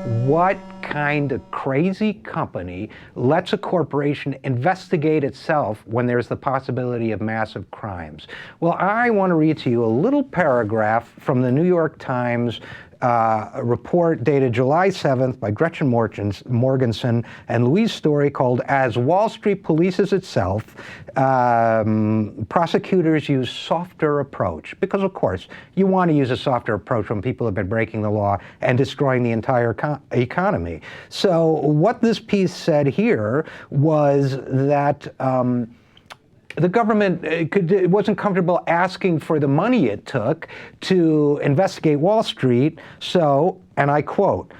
What kind of crazy company lets a corporation investigate itself when there's the possibility of massive crimes? Well, I want to read to you a little paragraph from the New York Times a report dated July 7th by Gretchen Morgensen and Louise Story called "As Wall Street Polices Itself, Prosecutors Use Softer Approach." Because, of course, you want to use a softer approach when people have been breaking the law and destroying the entire economy. So what this piece said here was that the government it wasn't comfortable asking for the money it took to investigate Wall Street. So, and I quote,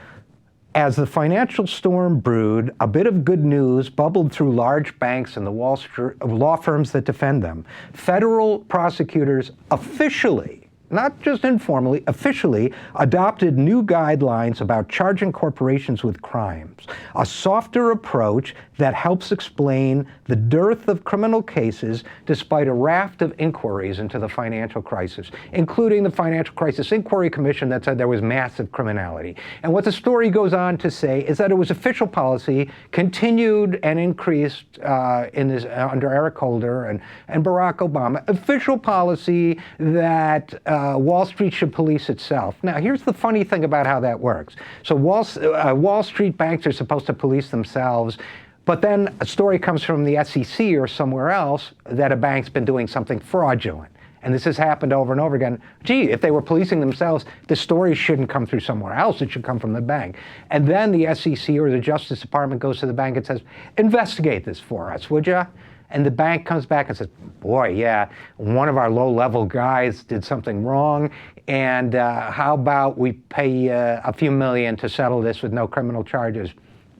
"As the financial storm brewed, a bit of good news bubbled through large banks and the Wall Street law firms that defend them. Federal prosecutors officially, not just informally, officially adopted new guidelines about charging corporations with crimes, a softer approach that helps explain the dearth of criminal cases despite a raft of inquiries into the financial crisis, including the Financial Crisis Inquiry Commission that said there was massive criminality." And what the story goes on to say is that it was official policy, continued and increased under Eric Holder and Barack Obama, official policy that Wall Street should police itself. Now, here's the funny thing about how that works. So Wall Street banks are supposed to police themselves, but then a story comes from the SEC or somewhere else that a bank's been doing something fraudulent. And this has happened over and over again. Gee, if they were policing themselves, the story shouldn't come through somewhere else. It should come from the bank. And then the SEC or the Justice Department goes to the bank and says, "Investigate this for us, would you?" And the bank comes back and says, "Boy, yeah, one of our low-level guys did something wrong, and how about we pay a few million to settle this with no criminal charges?"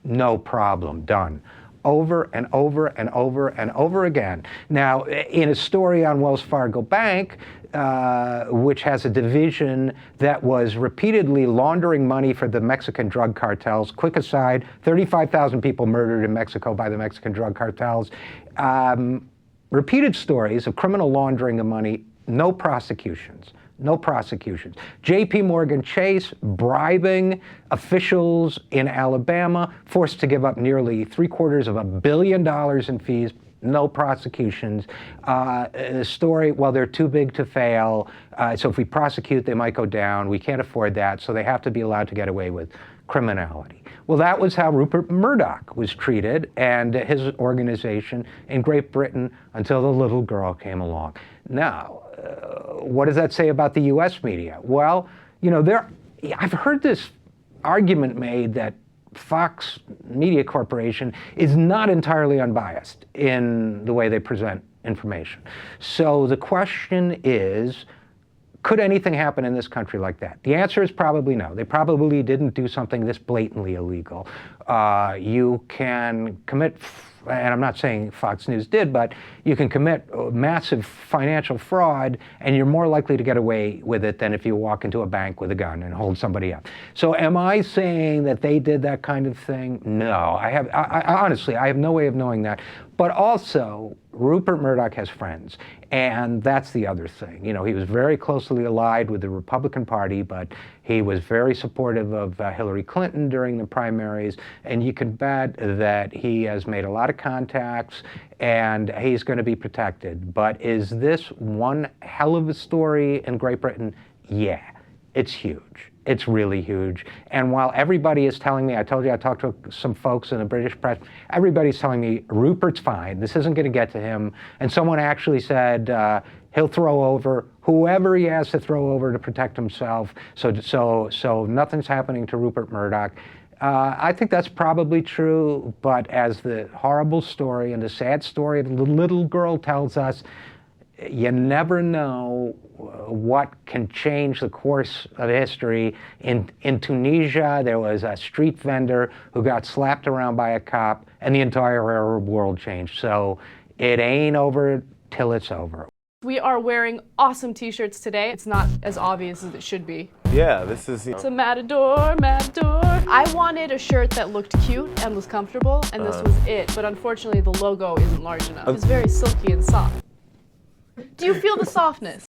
No problem, done. Over and over and over and over again. Now, in a story on Wells Fargo Bank, which has a division that was repeatedly laundering money for the Mexican drug cartels. Quick aside, 35,000 people murdered in Mexico by the Mexican drug cartels. Repeated stories of criminal laundering of money, no prosecutions. No prosecutions. J.P. Morgan Chase bribing officials in Alabama, forced to give up nearly $750 million in fees. No prosecutions. The story, well, they're too big to fail. So if we prosecute, they might go down. We can't afford that. So they have to be allowed to get away with criminality. Well, that was how Rupert Murdoch was treated and his organization in Great Britain until the little girl came along. Now, what does that say about the U.S. media? Well, you know, I've heard this argument made that Fox Media Corporation is not entirely unbiased in the way they present information. So the question is, could anything happen in this country like that? The answer is probably no. They probably didn't do something this blatantly illegal. You can commit, and I'm not saying Fox News did, but you can commit massive financial fraud and you're more likely to get away with it than if you walk into a bank with a gun and hold somebody up. So am I saying that they did that kind of thing? No, honestly, I have no way of knowing that. But also, Rupert Murdoch has friends, and that's the other thing. You know, he was very closely allied with the Republican Party, but he was very supportive of Hillary Clinton during the primaries, and you can bet that he has made a lot of contacts, and he's going to be protected. But is this one hell of a story in Great Britain? Yeah, it's huge. It's really huge. And while everybody is telling me, I told you I talked to some folks in the British press, everybody's telling me Rupert's fine. This isn't going to get to him. And someone actually said he'll throw over whoever he has to throw over to protect himself. So nothing's happening to Rupert Murdoch. I think that's probably true. But as the horrible story and the sad story of the little girl tells us, you never know what can change the course of history. In Tunisia, there was a street vendor who got slapped around by a cop, and the entire Arab world changed. So it ain't over till it's over. We are wearing awesome t-shirts today. It's not as obvious as it should be. Yeah, this is, It's a matador, matador. I wanted a shirt that looked cute and was comfortable, and this was it. But unfortunately, the logo isn't large enough. It's very silky and soft. Do you feel the softness?